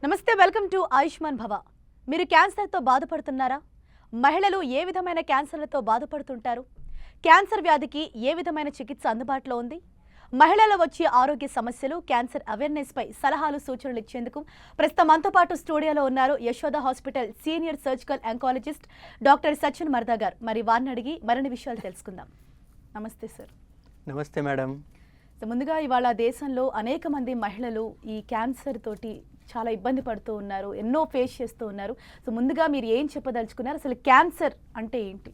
నమస్తే welcome to Ayushman భవ. మీరు క్యాన్సర్తో బాధపడుతున్నారా? మహిళలు ఏ విధమైన క్యాన్సర్లతో బాధపడుతుంటారు? క్యాన్సర్ వ్యాధికి ఏ విధమైన చికిత్స అందుబాటులో ఉంది? మహిళల వచ్చే ఆరోగ్య సమస్యలు, క్యాన్సర్ అవేర్నెస్ పై సలహాలు, సూచనలు ఇచ్చేందుకు ప్రస్తుతం మనతో పాటు స్టూడియోలో ఉన్నారు Yashoda hospital senior surgical oncologist doctor Sachin Marda garu. మరి వారిని అడిగి మరిన్ని విషయాలు తెలుసుకుందాం. నమస్తే సార్. నమస్తే మేడం. ముందుగా ఇవాళ దేశంలో అనేక మంది మహిళలు ఈ క్యాన్సర్ తోటి చాలా ఇబ్బంది పడుతూ ఉన్నారు, ఎన్నో ఫేస్ చేస్తూ ఉన్నారు. సో ముందుగా మీరు ఏం చెప్పదలుచుకున్నారు, అసలు క్యాన్సర్ అంటే ఏంటి?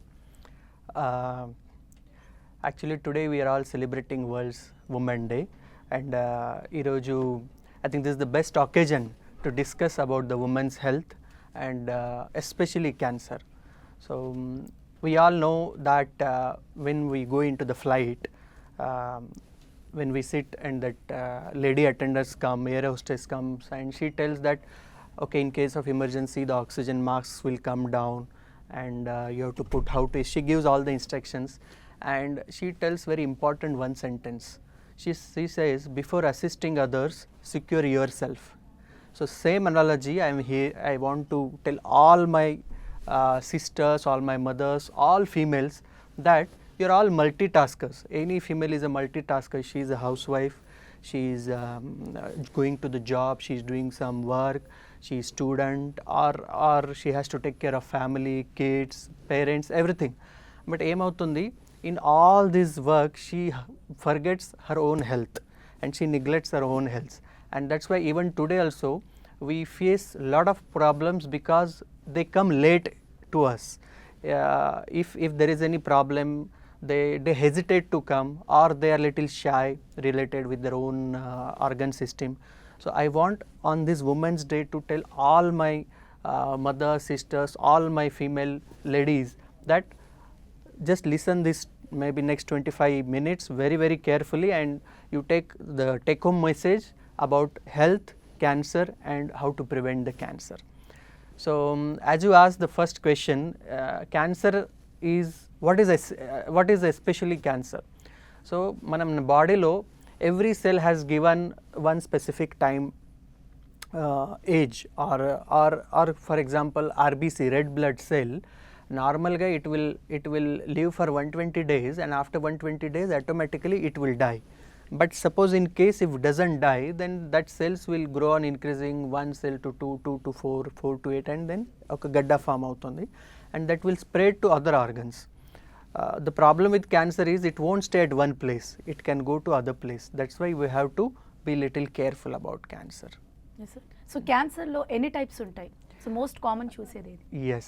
Actually today we are all celebrating world's women day and ఈరోజు I think this is the best occasion to discuss about the women's health and especially cancer. So we all know that when we go into the flight, when we sit and that lady attendants come, air hostess comes and she tells that okay, in case of emergency the oxygen masks will come down and you have to put how to, she gives all the instructions and she tells very important one sentence. She says, before assisting others, secure yourself. So same analogy I am here, I want to tell all my sisters, all my mothers, all females, that you're all multitaskers. Any female is a multitasker. She is a housewife, she is going to the job, she is doing some work, she is student, or she has to take care of family, kids, parents, everything. But ఏమవుతుంది, in all this work she forgets her own health and she neglects her own health, and that's why even today also we face a lot of problems because they come late to us. If there is any problem, they hesitate to come, or they are little shy related with their own organ system. So I want on this Women's Day to tell all my mothers, sisters, all my female ladies that just listen this maybe next 25 minutes very carefully and you take the take home message about health, cancer and how to prevent the cancer. So as you asked the first question, cancer is what is especially cancer. So manam body lo every cell has given one specific time age or for example RBC, red blood cell, normal ga it will live for 120 days and after 120 days automatically it will die. But suppose in case if it doesn't die, then that cells will grow on increasing 1 cell to 2, 2 to 4, 4 to 8 and then oka gadda form avutundi and that will spread to other organs. The problem with cancer is it won't stay at one place, it can go to other place. That's why we have to be little careful about cancer. Yes sir. So cancer lo any types untai, so most common choosedi edi? Yes.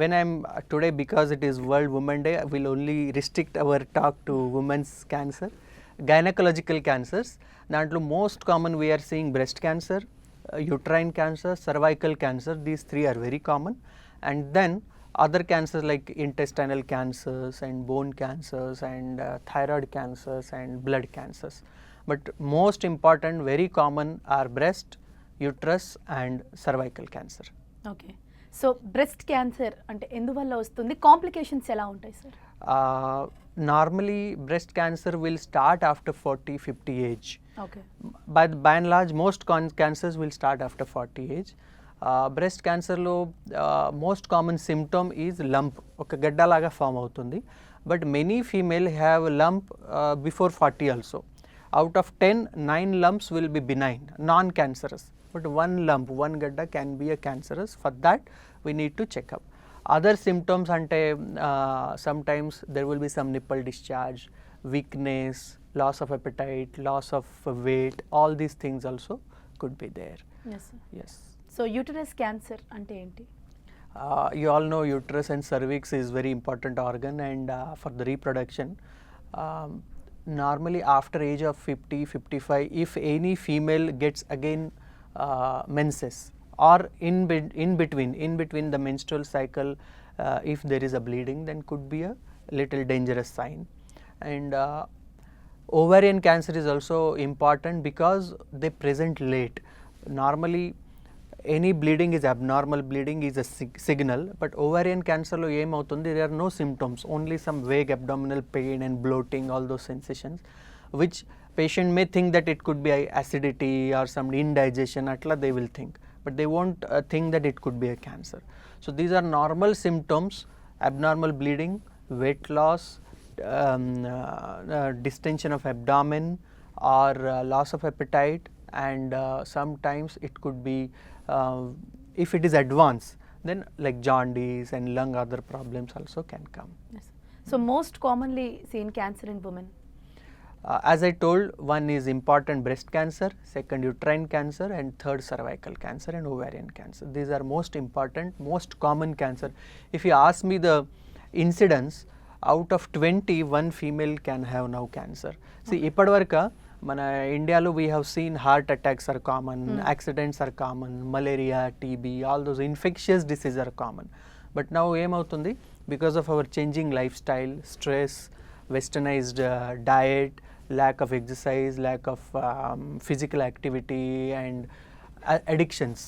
When I'm today, because it is World Women Day, I will only restrict our talk to women's cancer. Gynecological cancers, దాంట్లో most common we are seeing breast cancer, uterine cancer, cervical cancer. These three are very common, and then other cancers like intestinal cancers and bone cancers and thyroid cancers and blood cancers. But most important, very common are breast, uterus and cervical cancer. Okay. So breast cancer అంటే ఎందువల్ల వస్తుంది, complications ఎలా ఉంటాయి sir? Normally breast cancer will start after 40-50 age. Okay. But by and large most cancers will start after 40 age. Breast cancer lo most common symptom is lump, oka gadda laga form avutundi. But many female have lump before 40 also. Out of 10, 9 lumps will be benign, non-cancerous. But one lump, one gadda can be a cancerous. For that we need to check up. Other symptoms ante sometimes there will be some nipple discharge, weakness, loss of appetite, loss of weight, all these things also could be there. Yes sir. Yes. So uterus cancer ante enti? You all know uterus and cervix is very important organ and for the reproduction. Normally after age of 50-55, if any female gets again menses or in between the menstrual cycle, if there is a bleeding, then could be a little dangerous sign. And ovarian cancer is also important because they present late. Normally any bleeding is abnormal, bleeding is a signal, but ovarian cancer lo em avutundi, there are no symptoms, only some vague abdominal pain and bloating, all those sensations which patient may think that it could be acidity or some indigestion, atla they will think, but they won't think that it could be a cancer. So these are normal symptoms: abnormal bleeding, weight loss, distension of abdomen, or loss of appetite, and sometimes it could be, if it is advanced, then like jaundice and lung other problems also can come. Yes. So most commonly seen cancer in women. As I told, one is important breast cancer, second uterine cancer, and third cervical cancer and ovarian cancer. These are most important, most common cancer. If you ask me the incidence, out of 20, one female can have now cancer. See, ఇప్పటివరకు మన ఇండియాలో we have seen heart attacks are common, accidents are common, malaria, TB, all those infectious diseases are common. But now ఏమవుతుంది, because of our changing lifestyle, stress, westernized diet, lack of exercise, lack of physical activity, and addictions.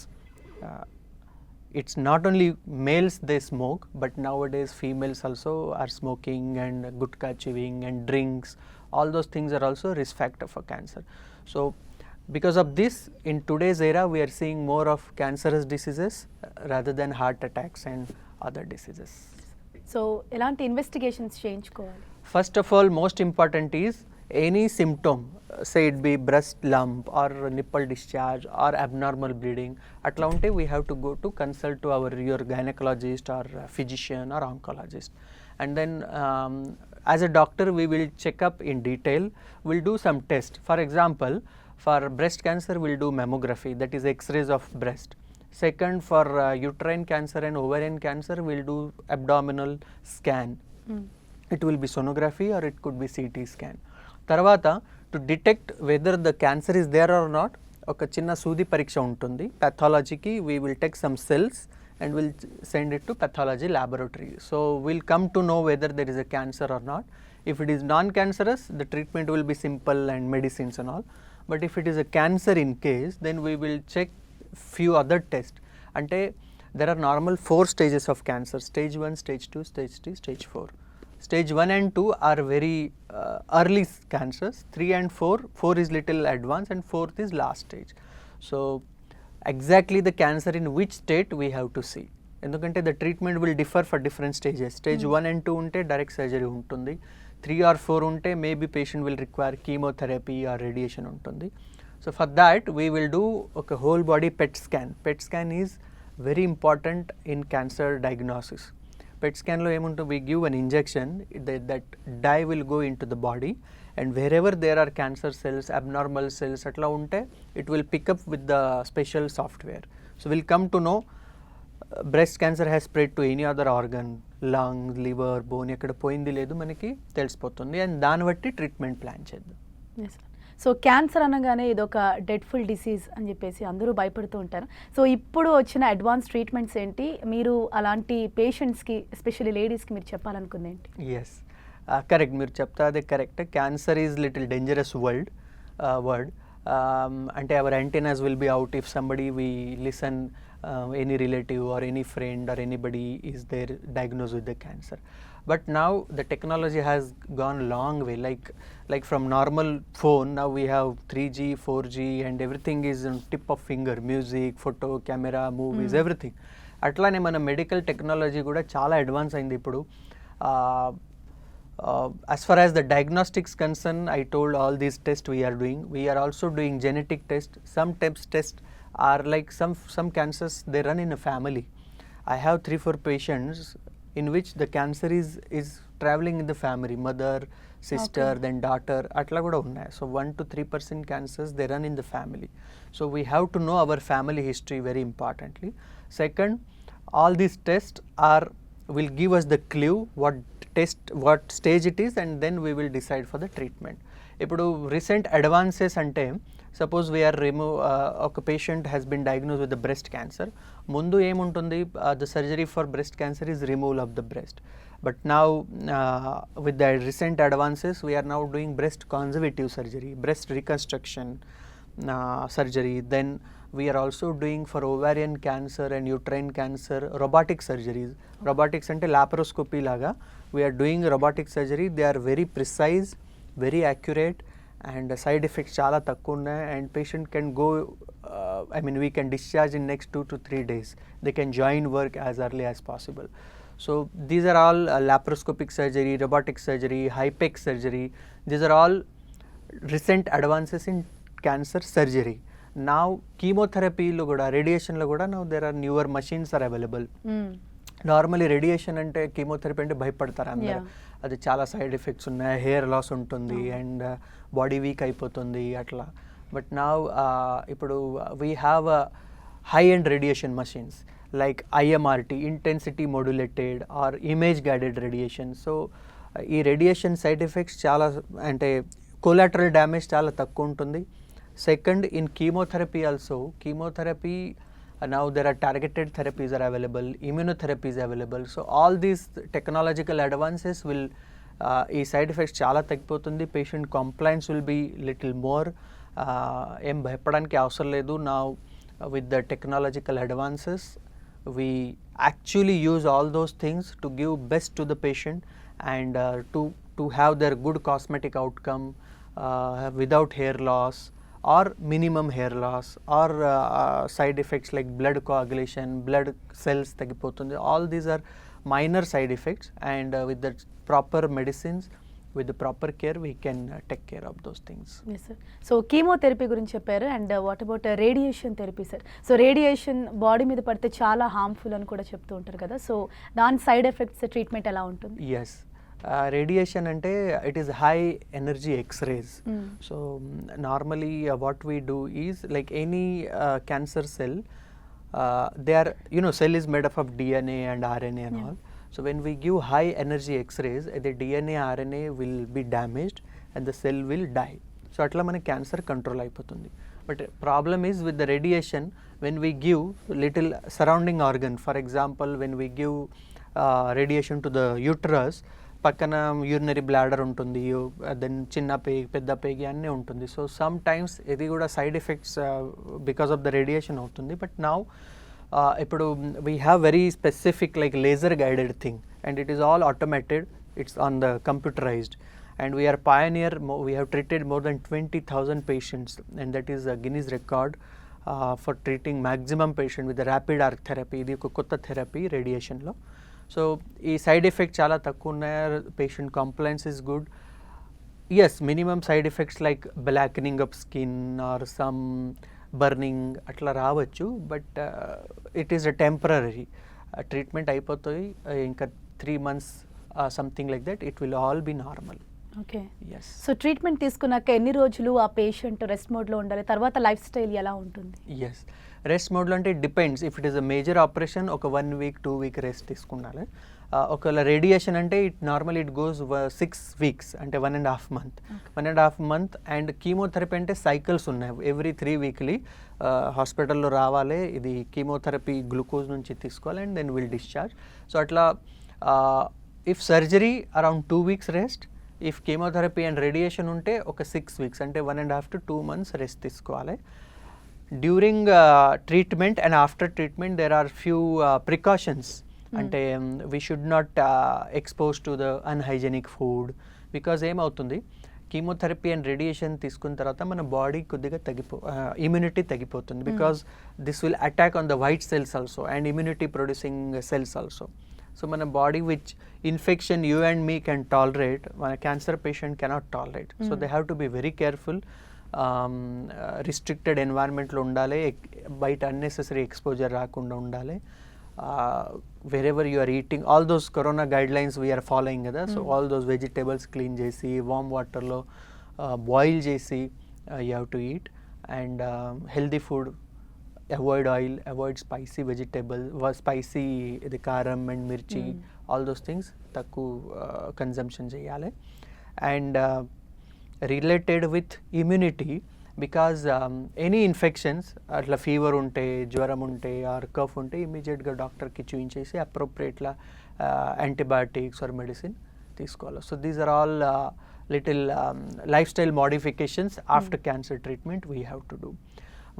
It's not only males they smoke, but nowadays females also are smoking, and gutka chewing and drinks. All those things are also risk factor for cancer. So because of this, in today's era we are seeing more of cancerous diseases rather than heart attacks and other diseases. So ఎలాంటి investigations చేయించుకోవాలి? First of all, most important is any symptom, say it be breast lump or nipple discharge or abnormal bleeding, atla unte we have to go to consult to your gynecologist or physician or oncologist. And then as a doctor we will check up in detail, we'll do some test. For example, for breast cancer we'll do mammography, that is x-rays of breast. Second, for uterine cancer and ovarian cancer we'll do abdominal scan. It will be sonography or it could be CT scan. తర్వాత to detect whether the cancer is there or not, ఒక చిన్న సూది పరీక్ష ఉంటుంది pathology-కి. We will take some cells and will send it to pathology laboratory. So we'll come to know whether there is a cancer or not. If it is non-cancerous, the treatment will be simple and medicines and all. But if it is a cancer in case, then we will check few other tests. Ante there are normal 4 stages of cancer: stage 1, stage 2, stage 3, stage 4. Stage 1 and 2 are very early cancers. 3 and 4 is little advanced, and 4th is last stage. So exactly the cancer in which state we have to see. ఎందుకంటే the treatment will differ for different stages. Stage 1 and 2 ఉంటే direct surgery ఉంటుంది. 3 or 4 ఉంటే maybe patient will require chemotherapy or radiation ఉంటుంది. So for that we will do a whole body PET scan. PET scan is very important in cancer diagnosis. PET scan lo emunto, we give an injection, that dye will go into the body, and wherever there are cancer cells, abnormal cells atla unte, it will pick up with the special software. So we'll come to know breast cancer has spread to any other organ, lungs, liver, bone, ekkada poyindi ledu manaki telisipotundi, and dani batti treatment plan cheddam. Yes. So cancer అనగానే ఇదొక డెడ్ఫుల్ disease అని చెప్పేసి అందరూ భయపడుతూ ఉంటారు. So ఇప్పుడు వచ్చిన advance treatments ఏంటి, మీరు అలాంటి పేషెంట్స్కి ఎస్పెషల్లీ లేడీస్కి మీరు చెప్పాలనుకుంది ఏంటి? ఎస్, కరెక్ట్, మీరు చెప్తాదే correct. Cancer is little dangerous word. అంటే our antennas will be out if somebody we listen, any relative or any friend or anybody is there diagnosed with the cancer. But now the technology has gone long way, like from normal phone now we have 3G, 4G, and everything is on tip of finger, music, photo, camera, movies, everything. అట్లానే మన medical technology కూడా చాలా advance అయింది ఇప్పుడు. As far as the diagnostics concern, I told all these tests we are doing. We are also doing genetic tests. Some tests are like some cancers, they run in a family. I have 3-4 patients in which the cancer is traveling in the family, mother, sister, then daughter, atla kuda unnai. So 1 to 3% cancers they run in the family. So we have to know our family history very importantly. Second, all these tests will give us the clue what stage it is, and then we will decide for the treatment. ఇప్పుడు recent advances అంటే, suppose we are ఒక patient has been diagnose with the breast cancer. ముందు ఏముంటుంది, the surgery for breast cancer is removal of the breast. But now with the recent advances, we are now doing breast conservative surgery, breast reconstruction surgery. Then we are also doing for ovarian cancer and uterine cancer robotic surgeries. Robotics ante laparoscopy laga we are doing robotic surgery. They are very precise, very accurate, and side effects చాలా తక్కువ ఉన్నాయి, and patient can go, we can discharge in next 2 to 3 days. They can join work as early as possible. So these are all laparoscopic surgery, robotic surgery, HIPEC surgery. These are all recent advances in cancer surgery. Now chemotherapy lo kuda, radiation lo kuda, now there are newer machines are available. Normally radiation అంటే chemotherapy అంటే భయపడతారు అందరూ, అది చాలా side effects ఉన్నాయి, hair loss ఉంటుంది and body weak అయిపోతుంది అట్లా. బట్ నా ఇప్పుడు we have high and radiation machines like IMRT, intensity modulated or image guided radiation. So ఈ రేడియేషన్ సైడ్ ఎఫెక్ట్స్ చాలా, అంటే కొలాటరల్ డ్యామేజ్ చాలా తక్కువ ఉంటుంది. Second, in chemotherapy also, chemotherapy now there are targeted therapies are available, immunotherapy is available. So all these technological advances will ee side effects chaala taggipotundi, patient compliance will be little more, em bhayapadaniki avasaram ledu. Now with the technological advances we actually use all those things to give best to the patient and to have their good cosmetic outcome without hair loss or minimum hair loss or side effects like blood coagulation, blood cells తగ్గిపోతుంది. All these are minor side effects, and with the proper medicines, with the proper care, we can take care of those things. Yes sir. So chemotherapy గురించి చెప్పారు, and what about radiation therapy sir? So radiation body మీద పడితే చాలా harmful అని కూడా చెప్తూ ఉంటారు కదా, సో దాని సైడ్ ఎఫెక్ట్స్, ట్రీట్మెంట్ ఎలా ఉంటుంది? Yes. Radiation ante it is high energy X-rays. So normally what we do is, like any cancer cell, they are, cell is made up of DNA and RNA and all. So when we give high energy X-rays, the DNA RNA will be damaged and the cell will die. So atla mana cancer control అయిపోతుంది. But problem is with the radiation, when we give little surrounding organ, for example when we give radiation to the uterus, పక్కన urinary bladder ఉంటుంది, then చిన్న పేగి, పెద్ద పేగి అన్నీ ఉంటుంది. So some times ఇది కూడా side effects because of the radiation అవుతుంది. But now ఇప్పుడు we have very specific like laser guided thing, and it is all automated, it's on the computerised, and we are pioneer. We have treated more than 20,000 patients, and that is a Guinness record for treating maximum patient with the rapid arc therapy. ఇది ఒక కొత్త therapy రేడియేషన్లో. So ఈ side effect చాలా తక్కువ ఉన్నాయి, patient compliance is good. Yes, minimum side effects like blackening of skin or some burning అట్లా రావచ్చు, but it is a temporary. Treatment అయిపోతుంది, ఇంకా 3 months something like that, it will all be normal. Okay. Yes. So treatment తీసుకున్నాక ఎన్ని రోజులు ఆ patient rest మోడ్లో ఉండాలి, తర్వాత లైఫ్ స్టైల్ ఎలా ఉంటుంది? ఎస్, రెస్ట్ మోడ్లో అంటే depends. If it is a major operation ఒక 1 week 2 week రెస్ట్ తీసుకుండాలి. ఒకవేళ రేడియేషన్ అంటే ఇట్ గోస్ 6 weeks, అంటే 1.5 month. 1.5 month. అండ్ కీమోథెరపీ అంటే సైకిల్స్ ఉన్నాయి, ఎవ్రీ 3 weekly హాస్పిటల్లో రావాలి, ఇది కీమోథెరపీ గ్లూకోజ్ నుంచి తీసుకోవాలి, and then will discharge. So అట్లా if surgery around 2 weeks rest, if chemotherapy and radiation ఉంటే ఒక 6 weeks, అంటే 1.5 to 2 months రెస్ట్ తీసుకోవాలి. During treatment and after treatment there are few precautions. అంటే we should not expose to the unhygienic food, because ఏమవుతుంది, chemotherapy and radiation తీసుకున్న తర్వాత మన body కొద్దిగా ఇమ్యూనిటీ తగ్గిపోతుంది, because this will attack on the white cells also and immunity producing cells also. So మన body which infection you and me can tolerate, మన cancer patient cannot tolerate. So they have to be very careful. Restricted environment లో ఉండాలి, బయట unnecessary exposure రాకుండా ఉండాలి. Wherever you are eating, all those corona guidelines we are following కదా. So all those vegetables clean చేసి warm water లో boil చేసి you have to eat, and healthy food, avoid oil, avoid spicy vegetable, spicy the karam and mirchi, all those things takku consumption cheyale. And related with immunity, because any infections atla fever unte, jwaram unte or cough unte, immediate ga doctor ki chuinchesi appropriate la antibiotics or medicine తీసుకోవాలి. So these are all little lifestyle modifications after cancer treatment we have to do.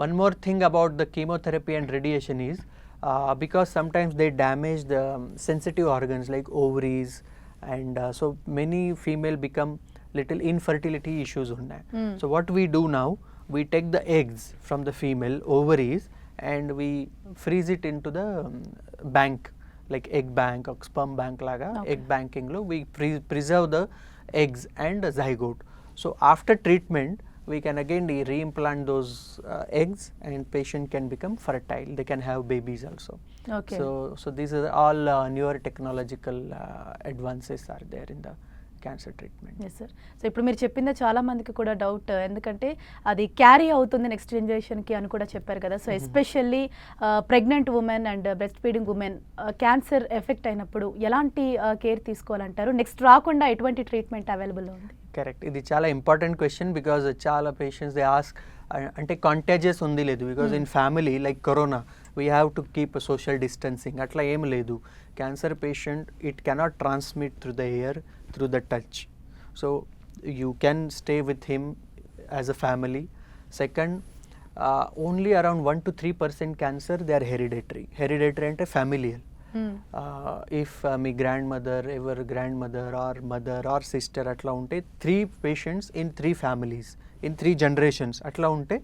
One more thing about the chemotherapy and radiation is because sometimes they damage the sensitive organs like ovaries, and so many female become little infertility issues ఉన్నాయి. Hmm. So what we do now, we take the eggs from the female ovaries and we freeze it into the bank, like egg bank or sperm bank laga. Okay. Egg banking lo we preserve the eggs and the zygote. So after treatment we can again reimplant those eggs and patient can become fertile, they can have babies also. Okay. So these are all newer technological advances are there in the cancer treatment. Yes sir. So ఇప్పుడు మీరు చెప్పిందే చాలా మందికి కూడా doubt, ఎందుకంటే అది carry అవుతుంది next జనరేషన్కి అని కూడా చెప్పారు కదా. So especially pregnant women and breast feeding women cancer effect అయినప్పుడు ఎలాంటి కేర్ తీసుకోవాలంటారు? నెక్స్ట్ రాకుండా ఎటువంటి ట్రీట్మెంట్ అవైలబుల్ ఉంది? కరెక్ట్, ఇది చాలా ఇంపార్టెంట్ క్వశ్చన్ బికాజ్ చాలా పేషెంట్స్ దే ఆస్క్ అంటే కాంటాజియస్ ఉంది లేదు, because in family like corona we have to keep social distancing, అట్లా ఏం లేదు. Cancer patient it cannot transmit through the air, through the touch, so you can stay with him as a family. Second, only around 1 to 3% cancer they are hereditary. Hereditary అంటే familial. If మీ grandmother, ever grandmother or mother or sister అట్లా ఉంటే 3 patients in 3 families in 3 generations అట్లా ఉంటే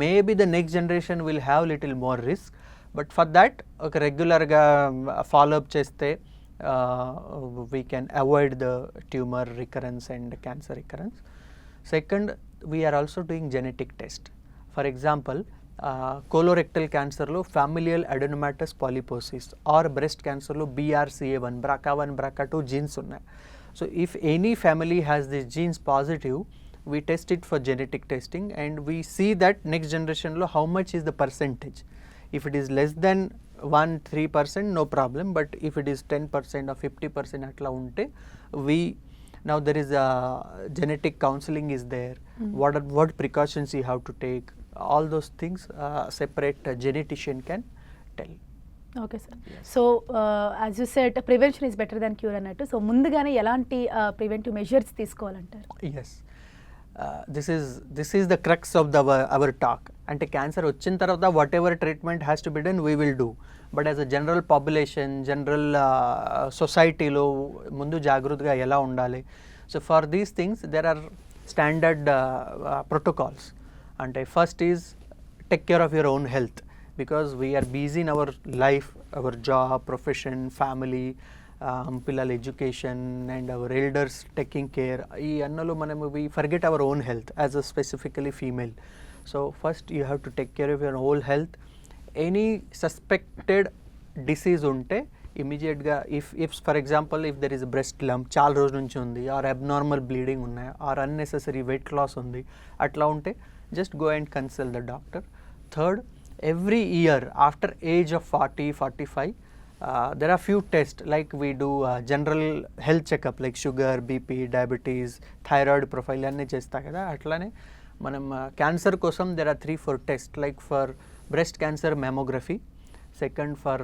maybe the next generation will have little more risk. But for that ఒక రెగ్యులర్గా follow up చేస్తే we can avoid the tumour recurrence and cancer recurrence. Second, we are also doing genetic test. For example colorectal క్యాన్సర్లో familial adenomatous polyposis or breast క్యాన్సర్లో BRCA1, BRCA1, BRCA2 genes ఉన్నాయి. So if any family has this genes positive, we test it for genetic testing and we see that next generation lo how much is the percentage. If it is less than 1-3%, no problem, but if it is 10% or 50% atla unte, we now there is a genetic counseling is there. What precautions you have to take, all those things separate genetician can tell. Okay sir. So as you said prevention is better than cure అన్నట్టు, so ముందుగానే ఎలాంటి preventive measures తీసుకోవాలంటారు? Yes. This is the crux of our talk. అంటే cancer వచ్చిన తర్వాత whatever treatment has to be done we will do, but as a general population, general సొసైటీలో ముందు జాగ్రత్తగా ఎలా ఉండాలి. So for these things there are standard protocols. అంటే first is take care of your own health, because we are busy in our life, our job, profession, family, పిల్లల education and our elders taking care. ఈ అన్నలో మనము we forget our own health as a specifically female. So first you have to take care of your whole health. Any suspected disease ఉంటే ఇమీడియట్గా if for example if there is breast lump చాలా రోజు నుంచి ఉంది, or abnormal bleeding ఉన్నాయి, or unnecessary weight loss ఉంది, అట్లా ఉంటే just go and consult the doctor. Third, every year after age of 40-45 there are few tests like we do general health checkup like sugar, BP, diabetes, thyroid profile అన్నీ చేస్తా కదా. అట్లానే మనం cancer కోసం there are 3-4 tests like for breast cancer mammography, second for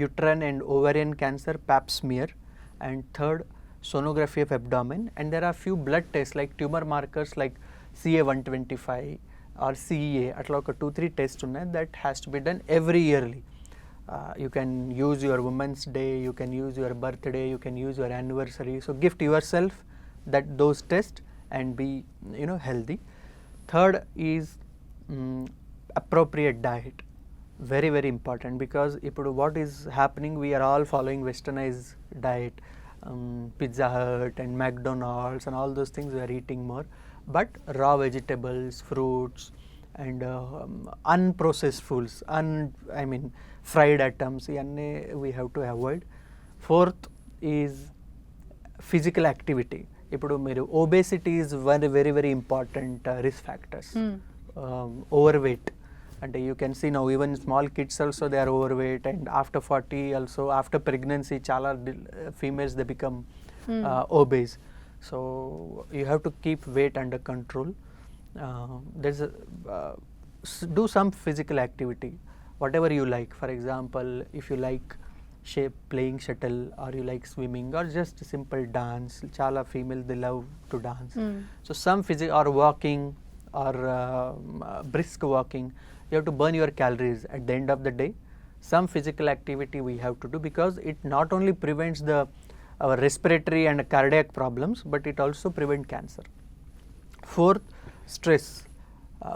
uterine and ovarian cancer pap smear, and third sonography of abdomen, and there are few blood tests like tumor markers like CA-125 or CEA. అట్లా ఒక 2-3 tests ఉన్నాయి that has to be done every yearly. You can use your women's day, you can use your birthday, you can use your anniversary. So gift yourself those tests and be healthy. Third is appropriate diet. Very very important, because ఇప్పుడు what is happening, we are all following westernized diet, Pizza Hut and McDonald's and all those things we are eating more. But raw vegetables, fruits and unprocessed foods, fried items, we have to avoid. Fourth is physical activity. ఇప్పుడు మీరు obesity is one very very important risk factors. Overweight, and you can see now even small kids also they are overweight, and after 40 also, after pregnancy chala females they become obese. So you have to keep weight under control. Do some physical activity, whatever you like. For example, if you like playing shuttle, or you like swimming, or just simple dance. Chala females they love to dance. So some physical or walking or brisk walking. You have to burn your calories at the end of the day. Some physical activity we have to do, because it not only prevents the our respiratory and cardiac problems, but it also prevent cancer. Fourth, stress.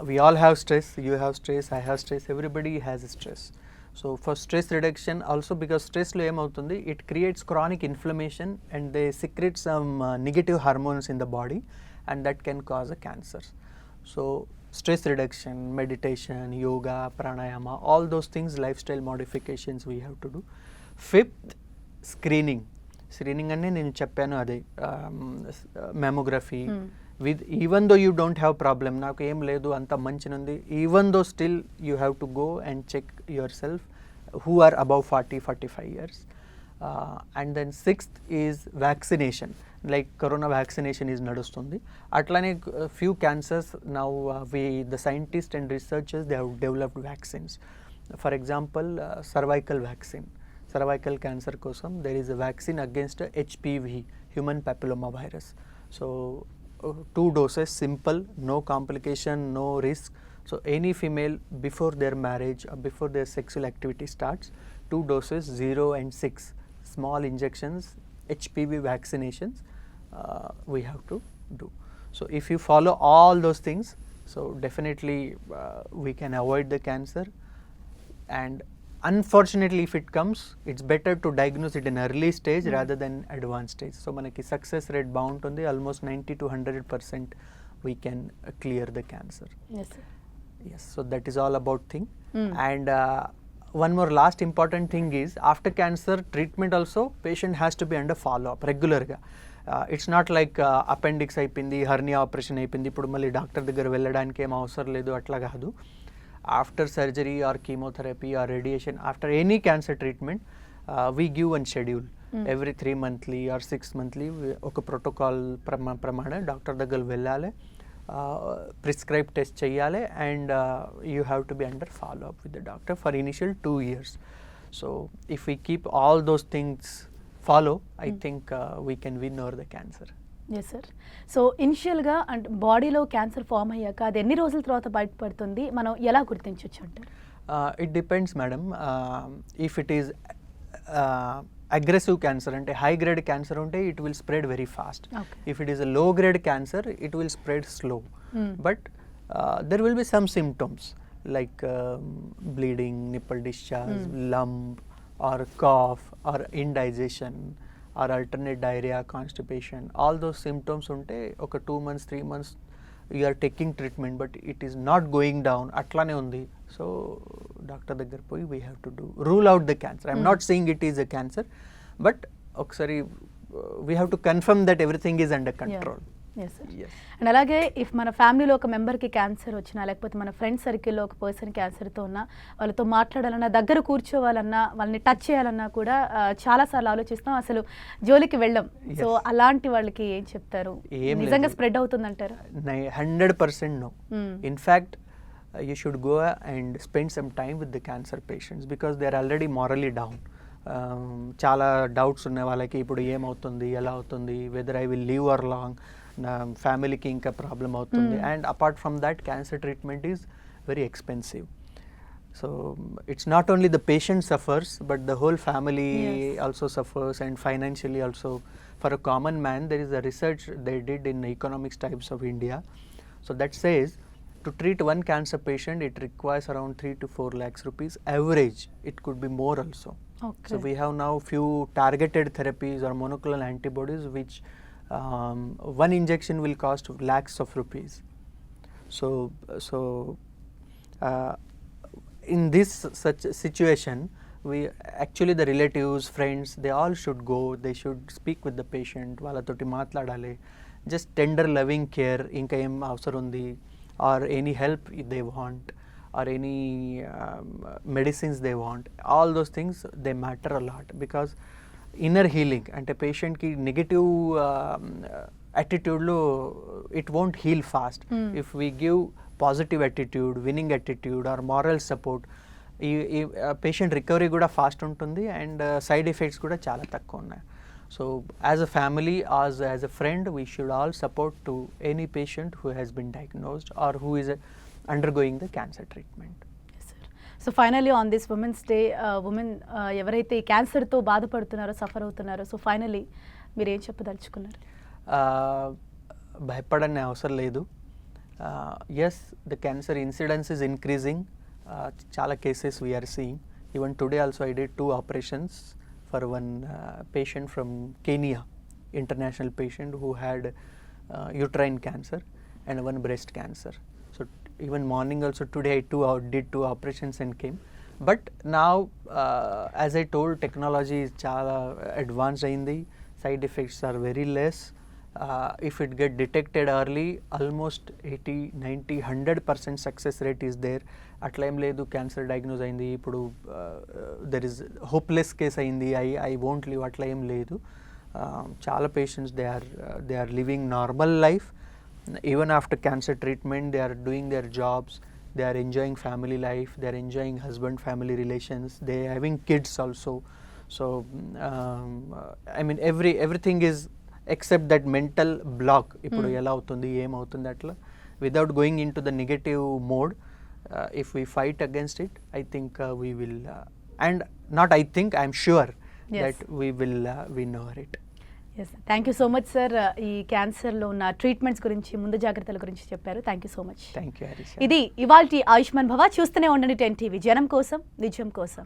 We all have stress. You have stress, I have stress, everybody has stress. So for stress reduction also, because stress lo em avutundi, it creates chronic inflammation and they secrete some negative hormones in the body, and that can cause a cancer. So stress reduction, meditation, yoga, pranayama, all those things, lifestyle modifications we have to do. Fifth, screening. Screening ane nenu cheppanu ade, mammography. With even though you don't have problem, నాకు ఏం లేదు అంత మంచినుంది, even though still you have to go and check yourself who are above 40-45 years. And then sixth is vaccination, like corona vaccination is nadustundi. Atlane few cancers now the scientists and researchers, they have developed vaccines. For example, cervical vaccine, cervical cancer kosam there is a vaccine against HPV, human papilloma virus. So 2 doses, simple, no complication, no risk. So any female before their marriage or before their sexual activity starts, 2 doses, 0 and 6 small injections, HPV vaccinations, we have to do. So if you follow all those things, so definitely we can avoid the cancer. And unfortunately if it comes, it's better to diagnose it in early stage rather than advanced stage. So manaki success rate బాగుంటుంది, almost 90-100% we can clear the cancer. Yes, sir. Yes, so that is all about thing. And one more last important thing is, after cancer treatment also patient has to be under follow up regular ga. It's not like appendix అయిపోయింది, hernia operation అయిపోయింది, ఇప్పుడు మళ్ళీ doctor దగ్గర వెళ్ళడానికి ఏం అవసరం లేదు, అట్లా కాదు. After surgery or chemotherapy or radiation, after any cancer treatment, we give one schedule. Every 3 monthly or 6 monthly oka protocol pramana doctor dagal vellale, prescribe test cheyale, and you have to be under follow up with the doctor for initial 2 years. So if we keep all those things follow, I think we can win over the cancer. Yes sir. So ఇనిషియల్గా అంటే బాడీలో cancer form అయ్యాక అది ఎన్ని రోజుల తర్వాత బయటపడుతుంది, మనం ఎలా గుర్తించవచ్చు అంటారు? It depends, madam. If it is aggressive cancer, అంటే high grade cancer ఉంటే it will spread very fast. Okay. If it is a low grade cancer, it will spread slow. But there will be some symptoms like bleeding, nipple discharge, lump or cough or indigestion or alternate diarrhea, constipation. All those symptoms unte oka 2 months 3 months you are taking treatment, but it is not going down, atlane undi. So doctor దగ్గర పోయి we have to do rule out the cancer. I'm not saying it is a cancer, but ఒకసారి we have to confirm that everything is under control. Yes sir. Yes. And అలాగే if మన ఫ్యామిలీలో ఒక మెంబర్కి cancer వచ్చినా, లేకపోతే మన friend సర్కిల్లో ఒక పర్సన్ క్యాన్సర్తో ఉన్నా, వాళ్ళతో మాట్లాడాలన్నా, దగ్గర కూర్చోవాలన్నా, వాళ్ళని టచ్ చేయాలన్నా కూడా చాలాసార్లు ఆలోచిస్తాం, అసలు జోలికి వెళ్ళం. సో అలాంటి వాళ్ళకి ఏం చెప్తారు? నిజంగా spread అవుతుందంటారు? 100% no. In fact, you should go and spend some time with the cancer patients because they are already morally down. చాలా డౌట్స్ ఉన్నాయి వాళ్ళకి, ఇప్పుడు ఏమవుతుంది, ఎలా అవుతుంది, weather I will leave are long, నా ఫ్యామిలీకి ఇంకా ప్రాబ్లం అవుతుంది. And apart from that cancer treatment is very expensive. So it's not only the patient suffers, but the whole family also suffers, and financially also. For a common man, there is a research they did in economics types of India. So that says to treat one cancer patient, it requires around 3 to 4 lakhs rupees average. It could be more also. Okay. So we have now few targeted therapies or monoclonal antibodies which one injection will cost lakhs of rupees. So in this such situation, we actually, the relatives, friends, they all should go, they should speak with the patient, వాళ్ళతోటి మాట్లాడాలి, just tender loving care, ఇంకా ఏం అవసరం ఉంది, or any help they want, or any medicines they want. All those things, they matter a lot, because inner healing అంటే పేషెంట్కి negative యాటిట్యూడ్లో it won't heal fast. If we give positive attitude, winning attitude or moral support, ఈ patient recovery కూడా fast ఉంటుంది, and side effects కూడా చాలా తక్కువ ఉన్నాయి. So as a family, as a friend, we should all support to any patient who has been diagnosed or who is undergoing the cancer treatment. Yes, sir. So finally on this Women's Day, women ఎవరైతే క్యాన్సర్తో బాధపడుతున్నారో, suffer అవుతున్నారో, so finally మీరేం చెప్పదలుచుకున్నారు? భయపడనే అవసరం లేదు. Yes, the cancer incidence is increasing. చాలా cases we are seeing. Even today also I did 2 operations for one patient from Kenya, international patient who had uterine cancer and one breast cancer. So even morning also today I did 2 operations and came. But now as I told, technology is chala advanced ayindi. Side effects are very less. If it get detected early, almost 80, 90, 100% success rate is there. అట్లా ఏం లేదు cancer diagnose అయింది ఇప్పుడు there is hopeless case అయింది, I won't live, అట్లా ఏం లేదు. చాలా patients they are living normal life. Even after cancer treatment they are doing their jobs, they are enjoying family life, they are enjoying husband family relations, they are having kids also. So I mean everything is except that mental block. Ippudu ela avutundi em avutundi atla, without going into the negative mode, if we fight against it, I think we will and not I think, I am sure Yes. that we will win over it. Yes, thank you so much sir. ఈ క్యాన్సర్లో ఉన్న treatments గురించి, ముందు జాగ్రత్తల గురించి చెప్పారు. Thank you so much. Thank you, Harisha. ఇది ఇవాల్టి ఆయుష్మాన్ భవ. చూస్తూనే ఉండండి 10 TV, జనం కోసం, నిజం కోసం.